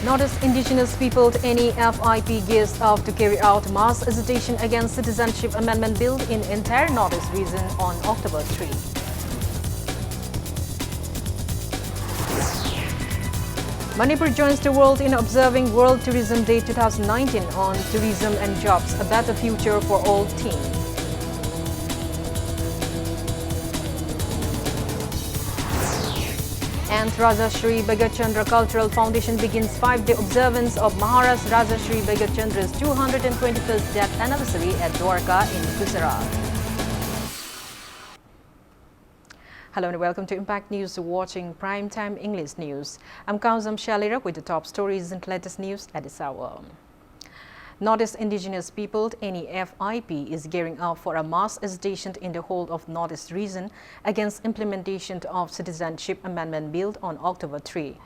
Northeast indigenous people NEFIP gears up to carry out mass agitation against Citizenship Amendment Bill in entire Northeast region on October 3. Manipur joins the world in observing World Tourism Day 2019 on Tourism and Jobs, a better future for all theme. And Rajashri Begachandra Cultural Foundation begins 5-day observance of Maharaj Rajashri Begachandra's 221st death anniversary at Dwarka in Gujarat. Hello and welcome to Impact News, watching Primetime English News. I'm Kauzam Shalira with the top stories and latest news at this hour. Northeast indigenous people NEFIP is gearing up for a mass agitation in the whole of Northeast region against implementation of Citizenship Amendment Bill on October 3.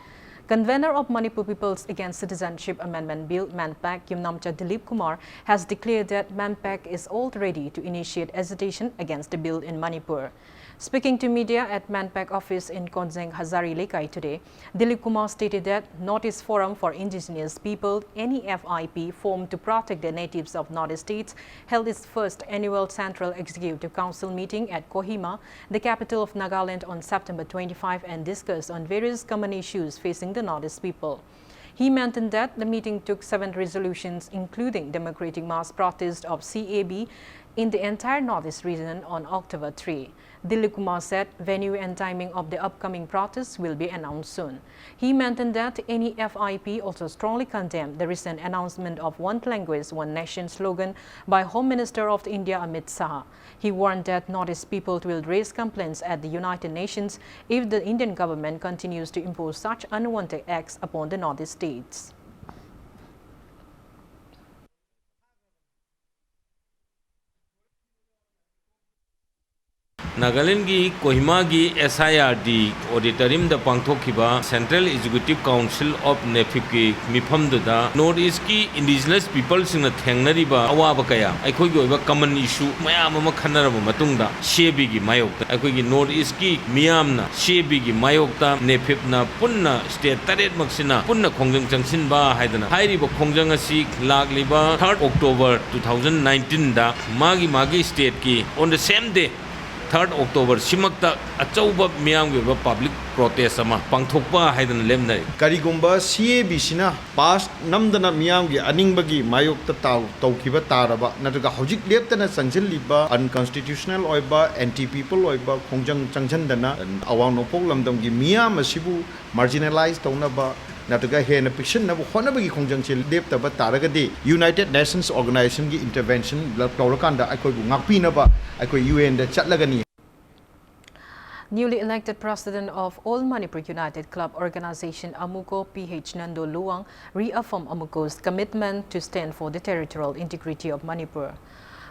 Convener of Manipur Peoples Against Citizenship Amendment Bill, Manpak Yumnamcha Dilip Kumar, has declared that Manpak is all ready to initiate agitation against the bill in Manipur. Speaking to media at Manpak office in Konzeng, Hazari Lekai today, Dilip Kumar stated that Northeast Forum for Indigenous People, NEFIP, formed to protect the natives of Northeast states, held its first annual Central Executive Council meeting at Kohima, the capital of Nagaland, on September 25 and discussed on various common issues facing the Northeast people. He mentioned that the meeting took 7 resolutions, including democratic mass protest of CAB in the entire Northeast region on October 3. Dilip Kumar said venue and timing of the upcoming protests will be announced soon. He mentioned that NEFIP also strongly condemned the recent announcement of One Language, One Nation slogan by Home Minister of India Amit Shah. He warned that Northeast people will raise complaints at the United Nations if the Indian government continues to impose such unwanted acts upon the Northeast states. Nagaland की कोहिमा की SIRD auditorium द पांगथोखिबा central executive council of NEFIP की मिफमदुदा north east की indigenous people सिंगना थेंगनरिबा अवाब कया अखोगी ओइबा कॉमन इशू मयाम अमा खनरबा मतुंगदा शेबी की मायोक्ता अखोगी नॉर्थ ईस्ट की मियामना शेबी की मायोक्ता नेफिपना पुन्ना स्टेट तरेट मक्सिना पुन्ना खोंजंग चंगसिनबा हाइदना हाइरिबा खोंजंग असि लागलिबा 3 अक्टोबर 2019 दा मागी स्टेट की on the same day 3 October सिमक्ता अचौबा मियाम के पब्लिक प्रोटेस्ट अमा पांगथोकपा हाइदन लेमनाय करिगुंबा CAB सिना पास नमदना मियाम के अनिंगबगी मायोक्ता तौखिबा तारबा नतगा हौजिक लेप्तना चंगजिलिबा अनकॉन्स्टिट्यूशनल ओइबा एंटी पीपल ओइबा खोंजंग चंगजनदना अवांग नोपोक लमदम की मियाम असिबु मार्जिनलाइज तौनबा नतगा हेन पिक्शनबु होनबगी खोंजंगसे लेप्तबा तारगदि यूनाइटेड नेशंस ऑर्गेनाइजेशन की इंटरवेंशन लौरकांदा अखोइबु ngakpinaba अखोइ UN दा चटलगनी. Newly elected president of All Manipur United Club Organization Amuko PH Nando Luang reaffirmed Amuko's commitment to stand for the territorial integrity of Manipur.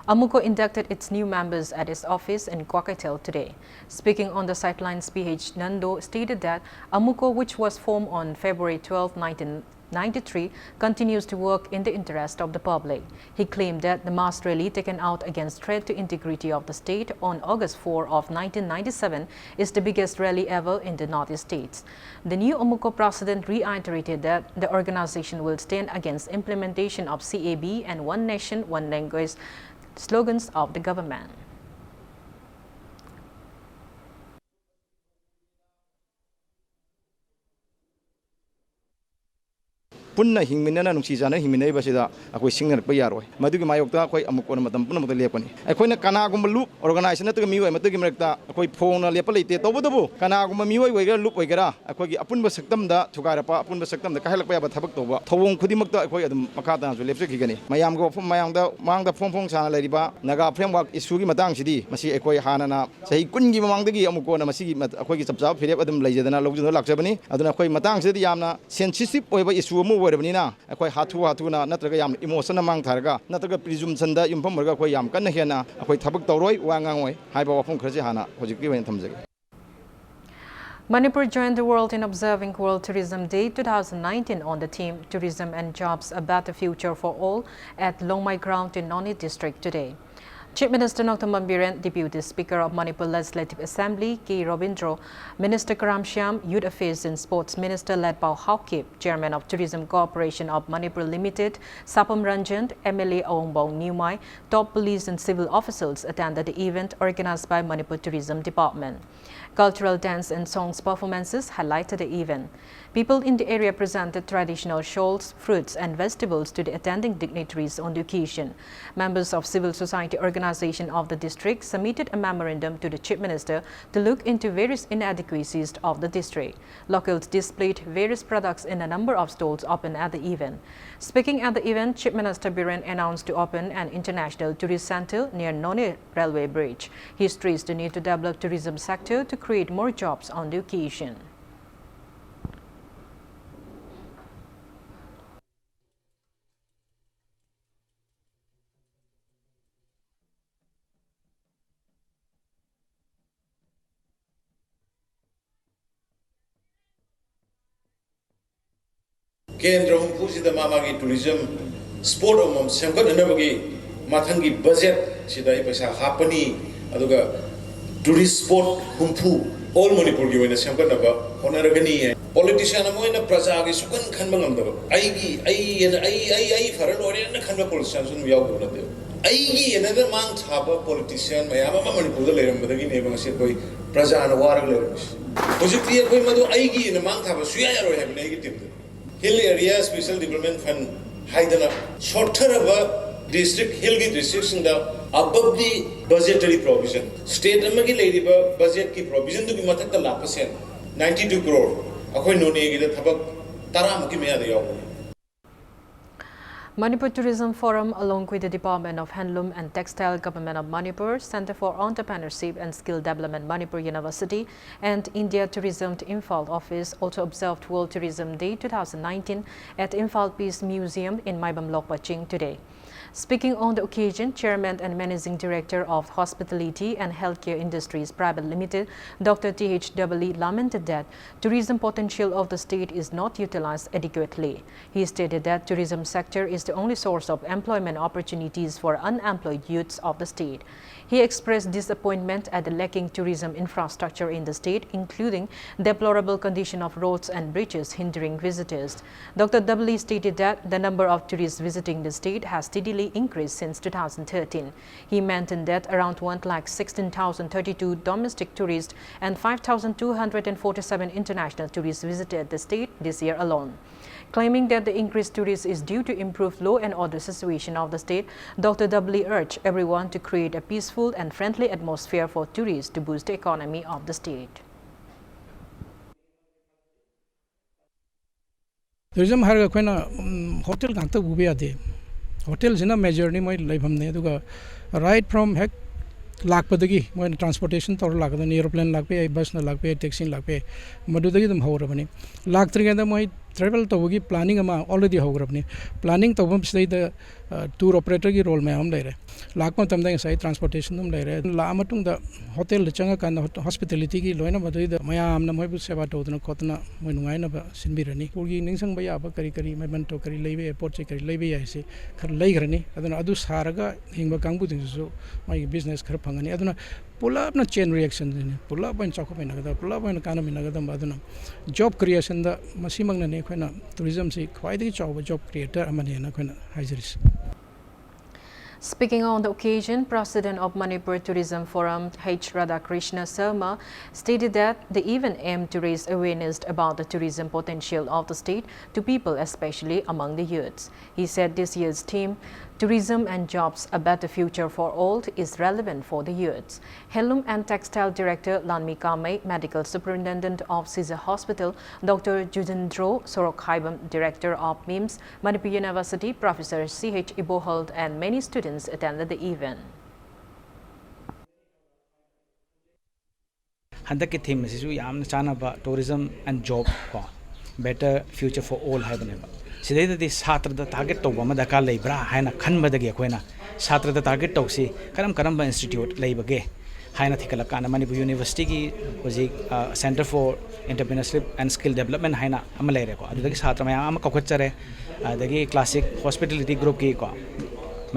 Amuko inducted its new members at its office in Kwakatel today. Speaking on the sidelines, PH Nando stated that Amuko, which was formed on February 12, 1993, continues to work in the interest of the public. He claimed that the mass rally taken out against threat to integrity of the state on August 4 of 1997 is the biggest rally ever in the Northeast states. The new Amuko president reiterated that the organization will stand against implementation of CAB and One Nation, One Language slogans of the government. पुन्ना हिंगमिनना नुंसीजाना हिंगमिनई बसिदा अखोइ सिंगरप यारोय मदुगी मायोक्ता अखोइ अमुकोन मतम पुनमत लेपनी अखोइना कनागुम loop organisation नतुग मिवय मतुगी मरक्ता अखोइ फोंगना लेप लेते तोबदबु कनागुम मिवय वइगा loop वइगरा अखोइगी अपुनब सक्तमदा थुगारपा अपुनब सक्तमदा काहलक याबा थबक तोबा थवों खुदिमक्ता अखोइ अदुम मखातांसु लेपसखिगनी मयामगो मयामदा मांगदा फोंफों साना लेरिबा Naga framework इशूगी मतांगसिदी मसी अखोइ हानाना सही कुनगी ममांगदगी अमुकोना मसीगी अखोइगी चपचा फिरेप अदुम लैजदना लौजुनो लाक्चबनी अदुना अखोइ मतांगसिदी यामना sensitive ओइबा issue अमु ओइरबनीना अखोइ हाथुना नत्रगा याम emotion मांग थारगा नत्रगा प्रिजुमसनदा युमफमरगा अखोइ याम कन्न हेना अखोइ थबक तौरोय वांगांगोय हाइबा वाफम खरजे हाना होजिकि when थमजगे. Manipur joined the world in observing World Tourism Day 2019 on the theme Tourism and Jobs, a better future for all at Longmai Ground in Noni district today. Chief Minister Dr. Mambiren, Deputy Speaker of Manipur Legislative Assembly, K. Robindro, Minister Karam Shyam, Youth Affairs and Sports Minister Ledpao Haokip, Chairman of Tourism Corporation of Manipur Limited, Sapam Ranjan, MLA Aongbong Niumai, top police and civil officials attended the event organized by Manipur Tourism Department. Cultural dance and songs performances highlighted the event. People in the area presented traditional shawls, fruits and vegetables to the attending dignitaries on the occasion. Members of civil society organization of the district submitted a memorandum to the Chief Minister to look into various inadequacies of the district. Locals displayed various products in a number of stalls open at the event. Speaking at the event, Chief Minister Biren announced to open an international tourist center near None Railway Bridge. He stressed the need to develop tourism sector to create more jobs on the occasion. Kendra Humpusi Mamagi tourism sport of Sangat Navagi Matangi budget Sidai Pasa Hapani Aduga tourist sport Humpu all Manipur given a Sankanaba Honoragani politician Amoina Praza is one Kanbangam Aigi I Faran and Kanda politicians and Yago. Aigi another month harbor politician Mayama Manipur Leram with the neighbor said by Praza and War Lerms. Was it clear Aigi in a month have a Suya or have negative? Hill area special development fund haidana shorter of a district hill districts in the above the budgetary provision state amagi lady budget ki provision to be matak the lapasen 92 crore akoi no ne gi thabak taram ki me ade Manipur Tourism Forum, along with the Department of Handloom and Textile Government of Manipur, Center for Entrepreneurship and Skill Development Manipur University, and India Tourism Imphal Office also observed World Tourism Day 2019 at Imphal Peace Museum in Maibam Lokpaching today. Speaking on the occasion, Chairman and Managing Director of Hospitality and Healthcare Industries Private Limited, Dr. T.H. Double lamented that tourism potential of the state is not utilized adequately. He stated that tourism sector is the only source of employment opportunities for unemployed youths of the state. He expressed disappointment at the lacking tourism infrastructure in the state, including deplorable condition of roads and bridges hindering visitors. Dr. Double stated that the number of tourists visiting the state has steadily increased since 2013. He maintained that around 1,16,032 domestic tourists and 5,247 international tourists visited the state this year alone. Claiming that the increased tourists is due to improved law and order situation of the state, Dr. W. urged everyone to create a peaceful and friendly atmosphere for tourists to boost the economy of the state. Tourism har koina hotel gangta bubiade. Hotels in a major ni moi laifam ne duga right from hek lakpadagi moi transportation tor lagda aeroplane lagpe bus na lagpe taxi lagpe madudagi dum hawrabani lagtrigenda moi travel tawagi planning ama already hawrabani planning tawam sidai the tour operator ki role mayam leire lakma tamda sai transportation dum leire la matung da hotel changa kan hospitality ki loina madui da mayam na moi bu seva tawdna khotna moi nungai na ba sinbirani purgi ningsang ba ya ba kari kari mai man to kari leibe airport che kari leibe ya se khar leigrani aduna adu saraga hingba kangbu ding so mai business khar phangani aduna pull-up na chain reaction ne pull-up ban chakho pen nagada pull-up ban kana min nagada aduna job creation da masimang na ne khoina tourism si khwai de chaw job creator amane na khoina hairis. Speaking on the occasion, President of Manipur Tourism Forum, H. Radhakrishna Sarma, stated that the event aimed to raise awareness about the tourism potential of the state to people, especially among the youths. He said this year's theme, Tourism and Jobs, A Better Future for All, is relevant for the youths. Handloom and Textile Director Lanmi Kamei, Medical Superintendent of Caesar Hospital, Dr. Judendro Sorokhaibam, Director of MIMS, Manipur University, Professor C.H. Ibohold, and many students attended the event. Handaki theme is chanaba tourism and job better future for all habaneba. Sidai the Satra the target to Wamadaka Libra, Hana Kanbadagi Quena, Satra the target to see Karamba Institute Labor Gay, Hana Thikalakana Manipur University was a Center for Entrepreneurship and Skill Development, Hana Amaleko. The Satra Mayama Kokachare, the gay classic hospitality group,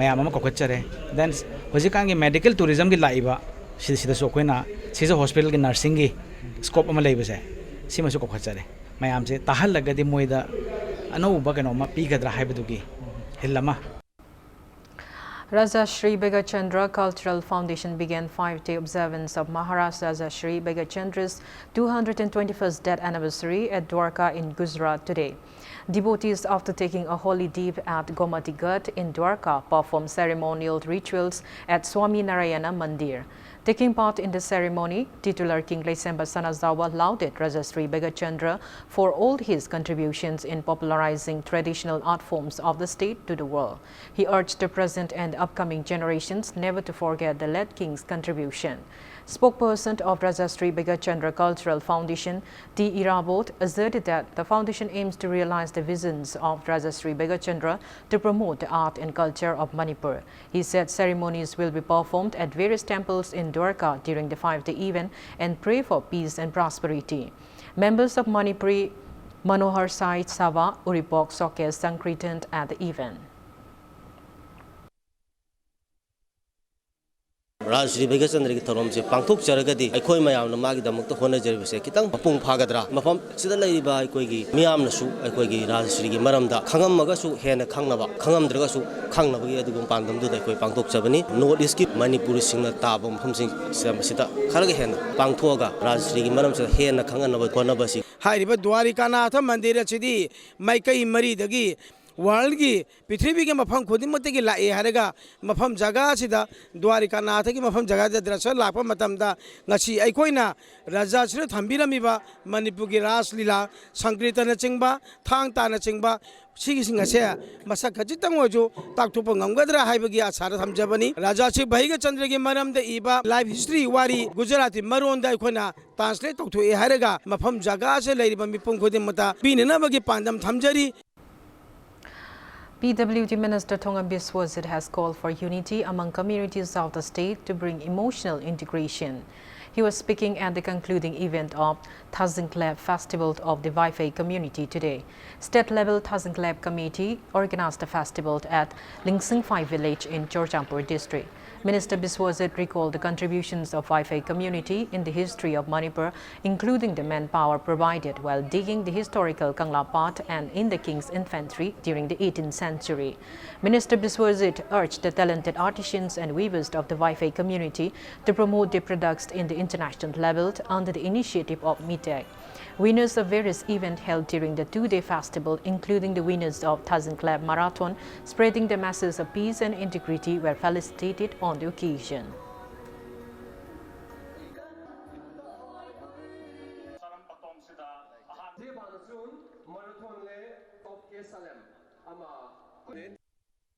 mayam ama kokachare then hojikangi medical tourism gi laiba sida so koina sisa hospital gi nursing gi scope ama leibase sima su kokachare mayam se tahal lagadi moida ano ba kano ma pi gadra haibadugi hillama. Raja Shri Begachandra Cultural Foundation began 5-day observance of Maharaj Raja Shri Begachandra's 221st death anniversary at Dwarka in Gujarat today. Devotees, after taking a holy dip at Gomati Ghat in Dwarka, performed ceremonial rituals at Swami Narayana Mandir. Taking part in the ceremony, titular King Laisemba Sanazawa lauded Raja Shri Begachandra for all his contributions in popularizing traditional art forms of the state to the world. He urged the present and upcoming generations never to forget the late king's contribution. Spokesperson of Raja Shri Begachandra Cultural Foundation, D. Irabot, asserted that the foundation aims to realize the visions of Raja Shri Begachandra to promote the art and culture of Manipur. He said ceremonies will be performed at various temples in Dwarka during the 5-day event and pray for peace and prosperity. Members of Manipuri Manohar Sai Sava Uripok Soke Sankritant at the event. Raj Shri Begachandra ki thorom se pangthok charagadi aikoi mayam na magi damak to hona jari se kitang mapung phagadra mafam sida laiba aikoi gi miyam na su aikoi gi Raj Shri gi maramda khangam maga su hena khangnaba khangam draga su khangnaba gi adugum pandam du aikoi pangthok chabani north east ki Manipur singna tabam pham sing sida kharaga hena pangthoga Raj Shri gi maram se hena khanganaba konaba si hairiba Dwarika Nath mandir chidi maikai mari dagi world ki prithvi ke mafam khudimate ki lae harega mafam jaga sida Dwarika Nath ki mafam jaga da drasha lakpa matamda ngasi aikoina Raja Shri thambiramiba Manipur ki ras lila sankritana chingba thang ta na chingba sigi singa se masak khajitang ojo taktupa ngamgadra haibagi asara thamjabani Raja Shri Begachandra ki maramda iba life history wari Gujarati maron da aikoina translate tawthu e harega mafam jaga se leiriba mipum khudimata pinana bagi pandam thamjari. PWD Minister Thongam Biswajit has called for unity among communities of the state to bring emotional integration. He was speaking at the concluding event of Thazinklab Festival of the Wi-Fi community today. State-level Thazinklab committee organized the festival at Lingsingphai village in Chorchampur district. Minister Biswajit recalled the contributions of Wi-Fi community in the history of Manipur, including the manpower provided while digging the historical Kangla Path and in the King's infantry during the 18th century. Minister Biswajit urged the talented artisans and weavers of the Wi-Fi community to promote their products in the international level under the initiative of MITEC. Winners of various events held during the 2-day festival, including the winners of Thazinklab Marathon, spreading the message of peace and integrity, were felicitated on the occasion.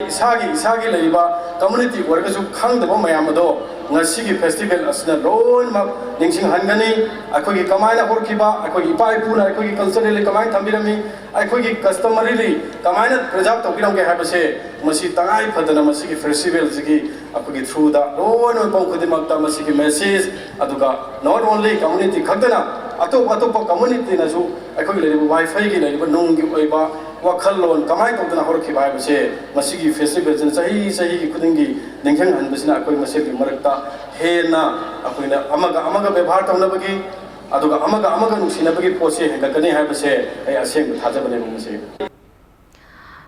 Isagi leiba community workers khangdaba mayam ado ngasigi festival asna lon ma ningsing hangani akogi kamaina horkiba akogi pai puna akogi culturally kamai thambirami akogi customarily kamaina preserve tokiram ke habase masi tangai phadana masigi festival sigi akogi through the lon ma khudi makta masigi message aduga not only community khadana atop community na su akogi leiba wifi gi leiba nungi oiba wakhallon kamai tokdana horki bai base masigi festival jan sahi kudingi ningkhang hanbasina akoi masigi marakta hena akoina amaga bebhar tawnabagi aduga amaga nusinabagi pose hengakani haibase ai aseng thajabane mase.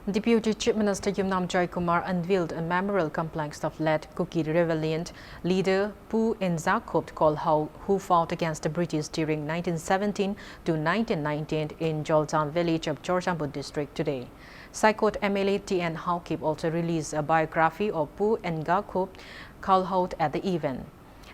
Deputy Chief Minister Yumnam Joy Kumar unveiled a memorial complex of late Kuki rebellion leader Pu Nzakop Kolhau, who fought against the British during 1917 to 1919 in Jolzan village of Chorchampur district today. Saikot MLA T.N. Haukip also released a biography of Pu Nzakop Kolhau at the event.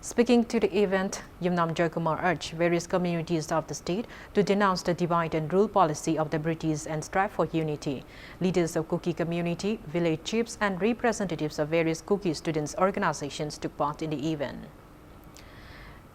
Speaking to the event, Yumnam Joy Kumar urged various communities of the state to denounce the divide and rule policy of the British and strive for unity. Leaders of Kuki community, village chiefs and representatives of various Kuki students organizations took part in the event.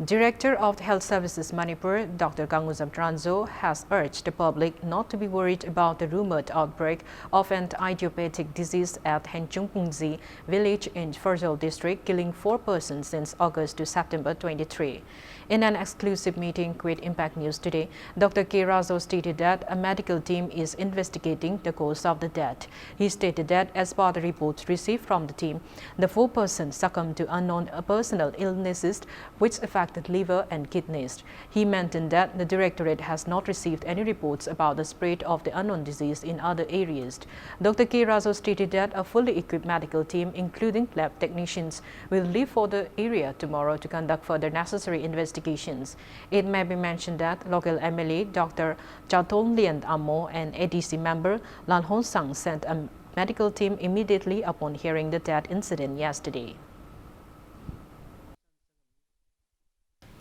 Director of Health Services Manipur, Dr. Kanguzam Tranzo, has urged the public not to be worried about the rumored outbreak of an idiopathic disease at Henchungpungzi village in Ferjol district, killing 4 persons since August to September 23. In an exclusive meeting with Impact News today, Dr. K. Razo stated that a medical team is investigating the cause of the death. He stated that as per the reports received from the team, the 4 persons succumbed to unknown personal illnesses which affected liver and kidneys. He maintained that the Directorate has not received any reports about the spread of the unknown disease in other areas. Dr. K. Razo stated that a fully equipped medical team, including lab technicians, will leave for the area tomorrow to conduct further necessary investigations. It may be mentioned that local MLA Dr. Chaton Lian Amo and ADC member Lan Hon Sang sent a medical team immediately upon hearing the death incident yesterday.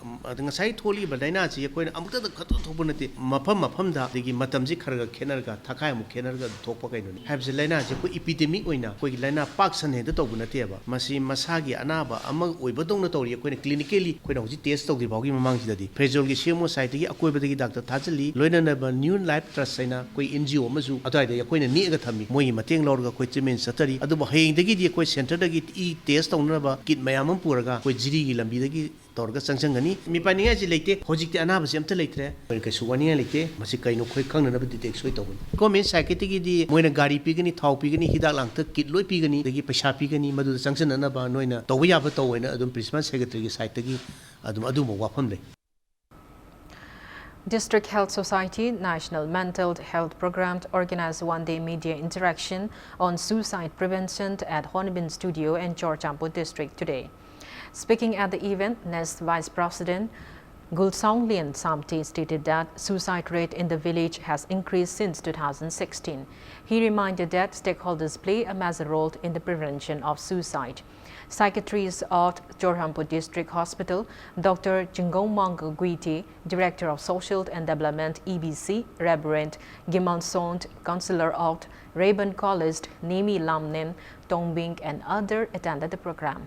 ngasai tholi ba daina chi koina amukta da khatu thobu nati mafam da digi matam ji kharga khenarga thakai mu khenarga thokpa kaino ni habse laina ji ko epidemic oina ko laina pak san he da tobu nati ba masi masagi anaba ama oiba dong na tori koina clinically koina hoji test togri bawgi mamang ji dadi prejol gi semo site gi akoi ba digi doctor thajali loina na ba new life trust saina koi NGO masu atai da koina ni ga thami moi mateng lorga koi chimen satari adu ba heng dagi di koi center dagi i test tongna ba kit mayam puraga koi jiri gi lambi dagi torga sangsangani mi paninga ji leite hojikte anaba se amta leitre kai suwania leite masi kaino khoi khangna na bidi tek soi tobun comment sakiti gi di moina gari pigani thau pigani hidak langta kit loi pigani dagi paisa pigani madu sangsan na ba noina towiya ba towaina adum principal secretary gi site gi adum wafam le. District Health Society National Mental Health Program organized one-day media interaction on suicide prevention at Honibin Studio in Chorchampu District today. Speaking at the event, NEST Vice President Gulsong Lian Samti stated that suicide rate in the village has increased since 2016. He reminded that stakeholders play a major role in the prevention of suicide. Psychiatrist of Chorchampu District Hospital, Dr. Jingomang Guiti, Director of Social and Development EBC, Reverend Gimal Sond, Councillor of Rayburn College, Nimi Lamnen, Tongbing, and others attended the program.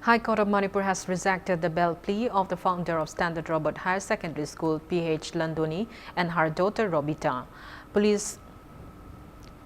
High Court of Manipur has rejected the bail plea of the founder of Standard Robert Higher Secondary School, P.H. Landoni, and her daughter Robita. Police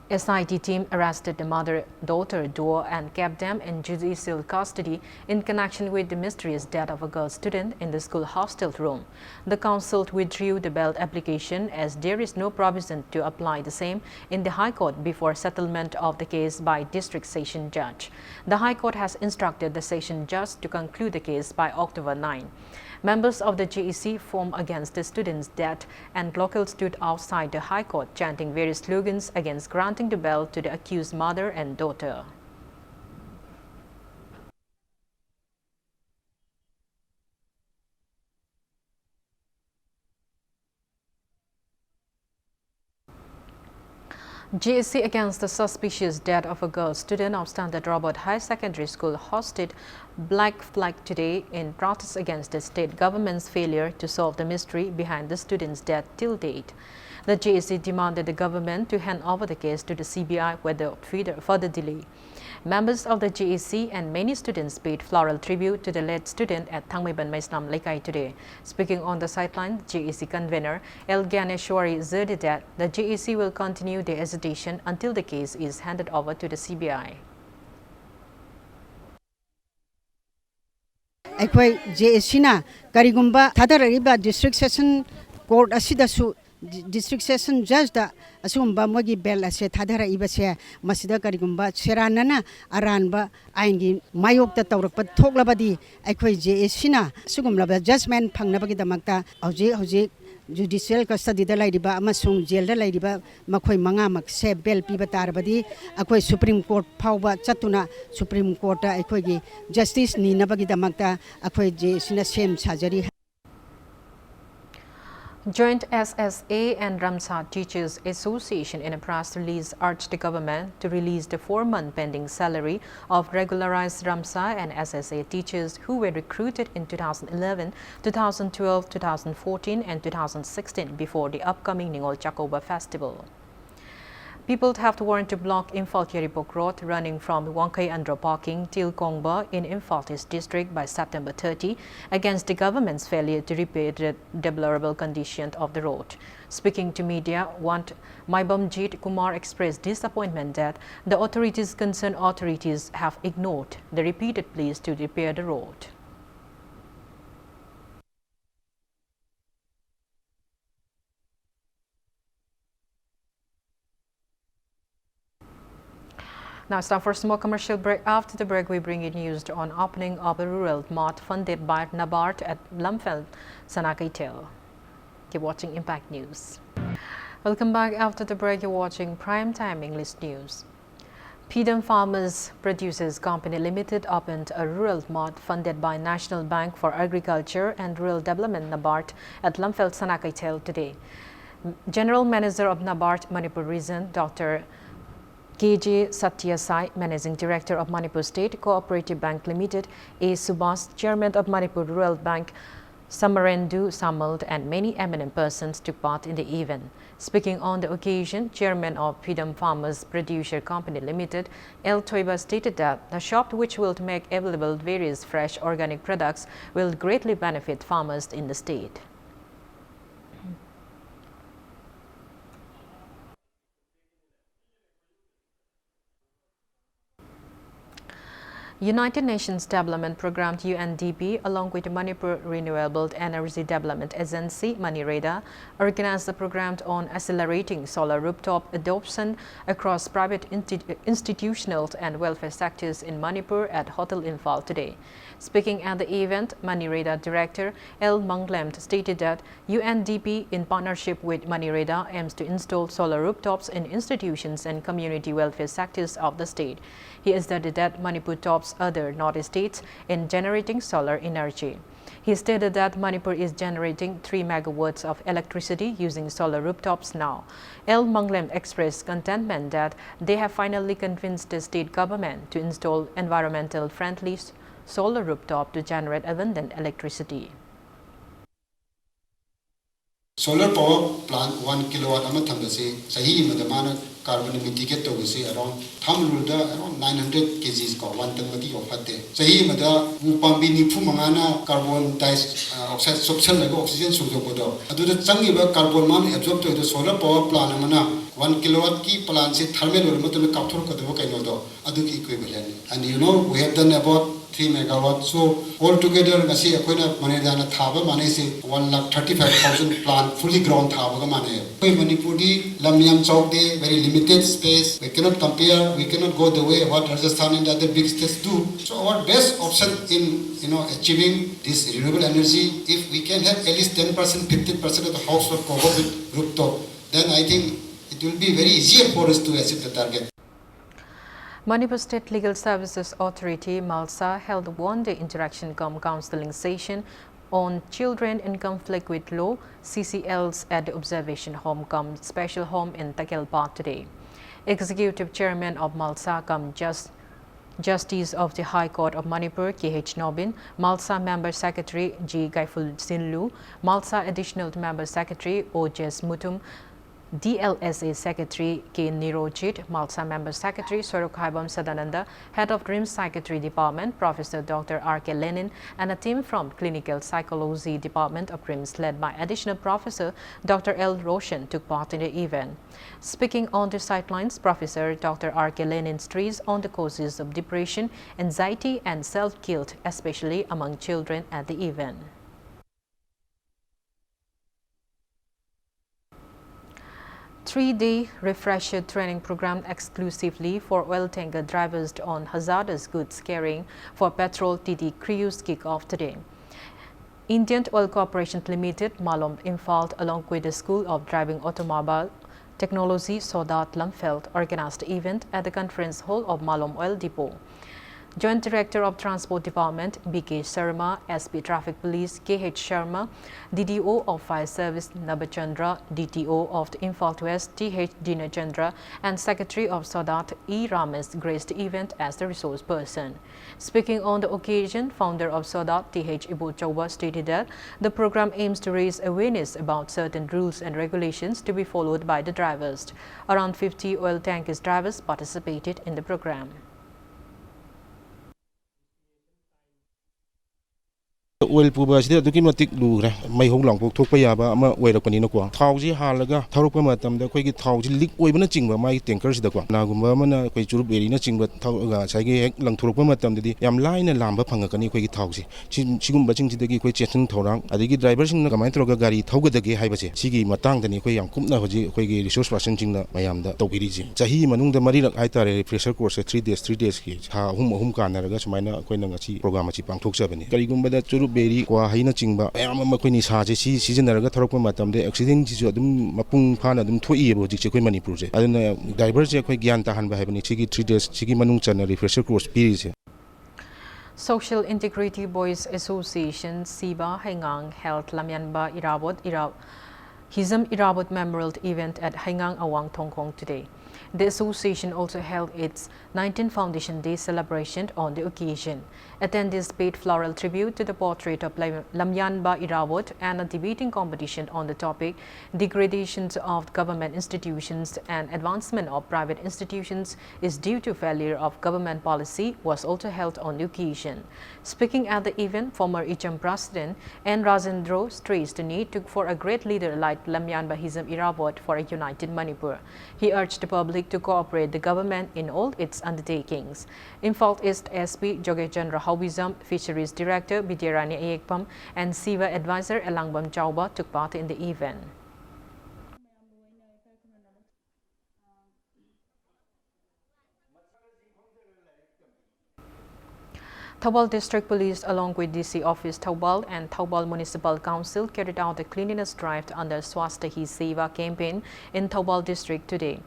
SIT team arrested the mother-daughter duo and kept them in judicial custody in connection with the mysterious death of a girl student in the school hostel room. The council withdrew the bail application as there is no provision to apply the same in the High Court before settlement of the case by District Session Judge. The High Court has instructed the Session Judge to conclude the case by October 9. Members of the JEC formed against the student's death and locals stood outside the High Court chanting various slogans against granting the bail to the accused mother and daughter. JSC against the suspicious death of a girl student of Standard Robert High Secondary School hosted Black Flag today in protest against the state government's failure to solve the mystery behind the student's death till date. The JSC demanded the government to hand over the case to the CBI without further delay. Members of the JEC and many students paid floral tribute to the late student at Thangmeiban Maislam Lekai today. Speaking on the sideline, JEC convener El Gyaneshwari said that the JEC will continue their agitation until the case is handed over to the CBI. Aikoi JEC na karigumba thadariba district session court asidasu district session judge da asumba mogi bel ase thadara ibase masida karigumba seranana aranba aingi mayok ta tawrakpa thoklabadi aikoi JEC na sugumlaba judgment phangnabagi damakta hoji judicial custody da laidiba amasung jail da laidiba makhoi manga mak se bel piba tarbadi akoi supreme court phawba chatuna supreme court da aikoi gi justice ni nabagi damakta akoi JEC na sem sajari. Joint SSA and Ramsar Teachers Association in a press release urged the government to release the 4-month pending salary of regularized Ramsar and SSA teachers who were recruited in 2011, 2012, 2014 and 2016 before the upcoming Ningol Chakoba Festival. People have to warn to block Imphal Kiribok Road running from Wangkai Andro Parking till Kongba in Imphal East District by September 30 against the government's failure to repair the deplorable condition of the road. Speaking to media, Maibamjit Kumar expressed disappointment that the concerned authorities have ignored the repeated pleas to repair the road. Now it's time for a small commercial break. After the break, we bring you news on opening of a rural mart funded by NABARD at Lamphel, Sanakaitel. Keep watching Impact News. Welcome back. After the break, you're watching Primetime English News. Pidam Farmers Producers Company Limited opened a rural mart funded by National Bank for Agriculture and Rural Development NABARD at Lamphel, Sanakaitel today. General Manager of NABARD Manipur Region, Dr. KJ Satyasai, Managing Director of Manipur State Cooperative Bank Limited, A. Subhas, Chairman of Manipur Rural Bank, Samarendu Samald, and many eminent persons took part in the event. Speaking on the occasion, Chairman of Pidam Farmers Producer Company Limited, L. Toiba, stated that the shop, which will make available various fresh organic products, will greatly benefit farmers in the state. United Nations Development Programme UNDP, along with the Manipur Renewable Energy Development Agency MANIREDA, organized a program on accelerating solar rooftop adoption across private institutional and welfare sectors in Manipur at Hotel Imphal today. Speaking at the event, MANIREDA Director L. Manglem stated that UNDP, in partnership with MANIREDA, aims to install solar rooftops in institutions and community welfare sectors of the state. He added that Manipur tops other North states in generating solar energy. He stated that Manipur is generating 3 megawatts of electricity using solar rooftops now. L. Manglem expressed contentment that they have finally convinced the state government to install environmental friendly solar rooftop to generate abundant electricity. Solar power plant 1 kilowatt ama thambase sahi madamana carbon mitigate to se around thamruda around 900 kgs ko 1 ton mati ofate sahi mada upambi ni phu mangana carbon dioxide absorption lago oxygen sugdo bodo adu da changi ba carbon man absorb to solar power plant amana 1 kilowatt ki plant se thermal or matul kapthor ko do kaino do adu ki equivalent. And you know, we have done about 3 megawatts. So altogether, ngasi akoina manedana thaba mane se 1,35,000 plant fully grown thaba ga mane. Koi Manipur di lamyam chowk de very limited space. We cannot compare. We cannot go the way what Rajasthan and other big states do. So our best option in achieving this renewable energy, if we can have at least 10%, 15% of the household covered with rooftop, then I think it will be very easier for us to achieve the target. Manipur State Legal Services Authority, MALSA, held a one-day interaction counseling session on children in conflict with law, CCLs, at the Observation Home Special Home in Takelpa today. Executive Chairman of MALSA Justice of the High Court of Manipur, K.H. Nobin, MALSA Member Secretary G. Gaiful Sinlu, MALSA Additional Member Secretary O. Jes Mutum, DLSA Secretary K. Nirojit, MALSA Member Secretary Sorok Haibam Sadananda, Head of Dream Psychiatry Department, Professor Dr. R.K. Lenin, and a team from Clinical Psychology Department of DRIMS led by Additional Professor Dr. L. Roshan took part in the event. Speaking on the sidelines, Professor Dr. R.K. Lenin stressed on the causes of depression, anxiety, and self-guilt, especially among children at the event. Three-day refresher training program exclusively for oil tanker drivers on hazardous goods carrying for petrol TD crews kick off today. Indian Oil Corporation Limited, Malom Imphal, along with the School of Driving Automobile Technology, Sodat Lamphel, organized the event at the conference hall of Malom Oil Depot. Joint Director of Transport Department B.K. Sharma, SP Traffic Police K.H. Sharma, DDO of Fire Service Nabachandra, DTO of the Imphal West T.H. Dinachandra, and Secretary of Sadat E. Ramesh graced the event as the resource person. Speaking on the occasion, founder of Sadat T.H. Ibu Chauba stated that the program aims to raise awareness about certain rules and regulations to be followed by the drivers. Around 50 oil tankers drivers participated in the program. oil puba sida duki matik lugra mai hong long thok pa yaba ama oira kani na ko thauji halaga tharukpa matam da koi gi thauji lik oibana chingba mai tanker sida ko nagumba mana koi churu beri na chingba thauga saigi hek lang thurukpa matam dadi yam laina lamba phanga kani koi gi thauji sigumba ching sidagi koi chething thorang adigi driver sing na kamai troga gari thauga dagi haibase sigi matang dani koi yam kumna hoji koi gi resource person ching na mayam da tawiri ji chahi manung da mari rak haitare refresher course 3 days ki ha hum kanaraga sumaina koi na ngachi program achi pangthok chabani karigumba da churu beri kwa haina chingba ayam ma koi ni sa je si sizinaraga tharokpa matam de accident ji jo dum mapung phana dum thoi ebo ji che koi manipur je aduna driver je koi gyan ta han ba habani chigi 3 days chigi manung chana refresher course piri je. Social Integrity Boys Association Siba Haingang held Lamyanba Hizam Irabot Memorial Event at Haingang Awang Tongkong today. The association also held its 19th Foundation Day celebration on the occasion. Attendees paid floral tribute to the portrait of Lamyanba Irabot and a debating competition on the topic Degradations of Government Institutions and Advancement of Private Institutions is due to failure of government policy was also held on the occasion. Speaking at the event, former Icham President N. Rajendro stressed the need for a great leader like Lamyanba Hizam Irabot for a united Manipur. He urged the public to cooperate the government in all its undertakings. Imphal East SP Jogechandra Hawizam, Fisheries Director Bidyarani Ayekpam, and SIVA Advisor Elangbam Chauba took part in the event. Thoubal District Police along with DC Office Thoubal and Thoubal Municipal Council carried out a cleanliness drive under Swasthya Hi Seva campaign in Thoubal District today.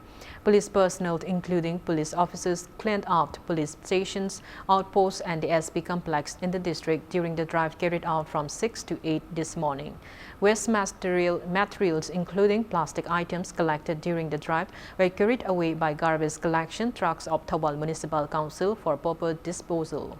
Police personnel including police officers cleaned out police stations, outposts and the SP complex in the district during the drive carried out from 6 to 8 this morning. Waste materials including plastic items collected during the drive were carried away by garbage collection trucks of Thoubal Municipal Council for proper disposal.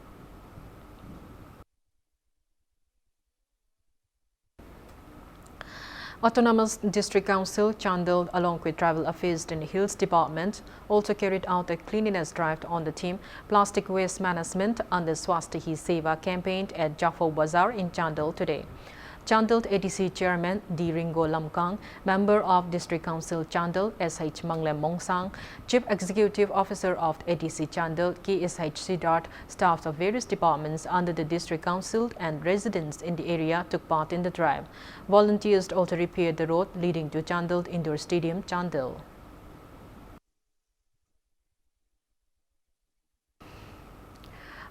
Autonomous District Council, Chandel, along with Travel Affairs and Hills Department, also carried out a cleanliness drive on the team Plastic Waste Management under Swasthya Hi Seva campaign at Jaffo Bazaar in Chandel today. Chandel ADC Chairman D. Ringo Lamkang, Member of District Council Chandel SH Manglem Mongsang, Chief Executive Officer of ADC Chandel KSH Siddharth, staffs of various departments under the District Council and residents in the area took part in the drive. Volunteers also repaired the road leading to Chandel Indoor Stadium, Chandel.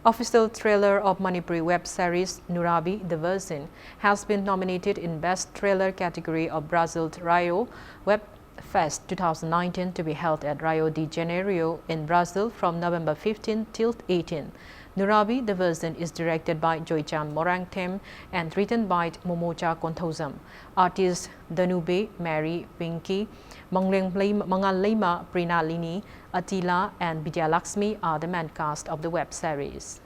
Official trailer of Manipuri web series Nurabi, The Virgin, has been nominated in Best Trailer category of Brazil Rio Web Fest 2019 to be held at Rio de Janeiro in Brazil from November 15 till 18. Nurabi, The Virgin is directed by Joychan Morangtem and written by Momocha Konthozam. Artists Danube, Mary, Pinky, Mangalema, Prinalini, Attila and Vidyalaxmi are the main cast of the web series.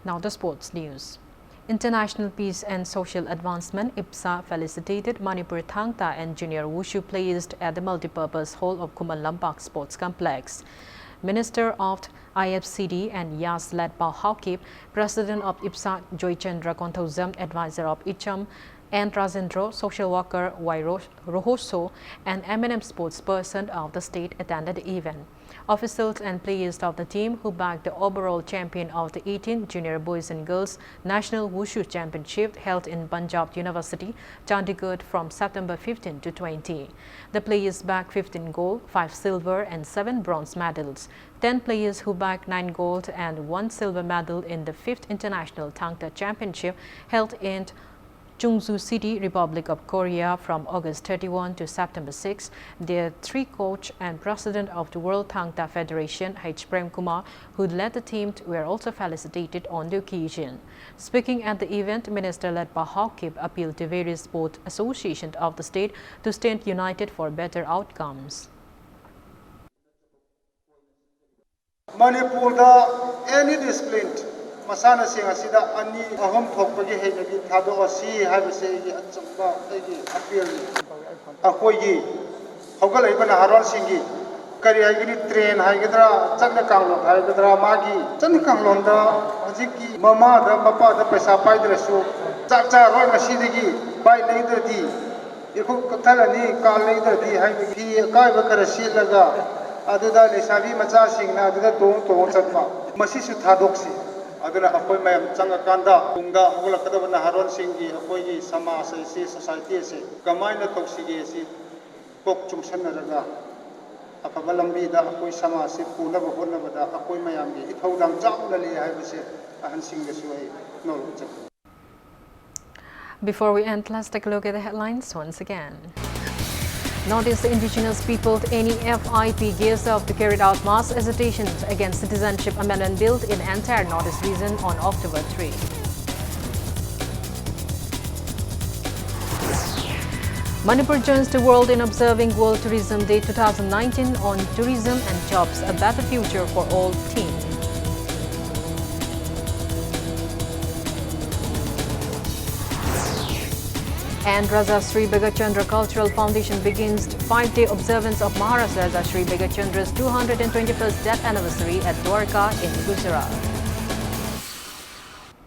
Now the sports news. International Peace and Social Advancement IPSA felicitated Manipur Thangta and junior wushu players at the multipurpose hall of Kuman Lampak Sports Complex. Minister of IFCD and Yas Ledpa Haukip, President of IPSA Joychandra Konthozam, Advisor of Icham and Rajendro, social worker Wairo Rohoso, and eminent sportsperson of the state attended the event. Officials and players of the team who backed the overall champion of the 18th Junior Boys and Girls National Wushu Championship held in Punjab University, Chandigarh from September 15 to 20. The players backed 15 gold, 5 silver and 7 bronze medals. 10 players who backed 9 gold and 1 silver medal in the 5th International Thangta Championship held in Chungju City, Republic of Korea from August 31 to September 6. Their three coach and president of the World Thangta Federation, H. Prem Kumar, who led the team, were also felicitated on the occasion. Speaking at the event, Minister led by Hawkip appealed to various sport associations of the state to stand united for better outcomes. Manipur any discipline masana sing asida ani ahom thokpagi henabi thado asi habise gi achamba agi appeal akoi gi hogal ibana haron singi kari haigini train haigidra chakna kanglon haigidra magi chakna kanglon da hojiki mama da papa da paisa paidra su chakcha roi ngasidigi bai leidadi ikhu kathalani kal leidadi haigi kai bakara silaga aduda lesabi macha singna aduda tong chatpa masi su thadoksi aduna akoi mayam changa kanda tunga hogla kadabana haron singi akoi gi samaj se society se kamaina toksigi se kok chungsanaraga afaba lambi da akoi samaj se punaba honaba da akoi mayam gi ithodam chauna le haibase ahan singga suai nol chak. Before we end, let's take a look at the headlines once again. Northeast indigenous people, NEFIP, gears up to carry out mass agitations against Citizenship Amendment Bill in entire Northeast region on October 3. Manipur joins the world in observing World Tourism Day 2019 on tourism and jobs, a better future for all theme. And Raja Sri Begachandra Cultural Foundation begins 5-day observance of Maharaj Raja Sri Begachandra's 221st death anniversary at Dwarka in Gujarat.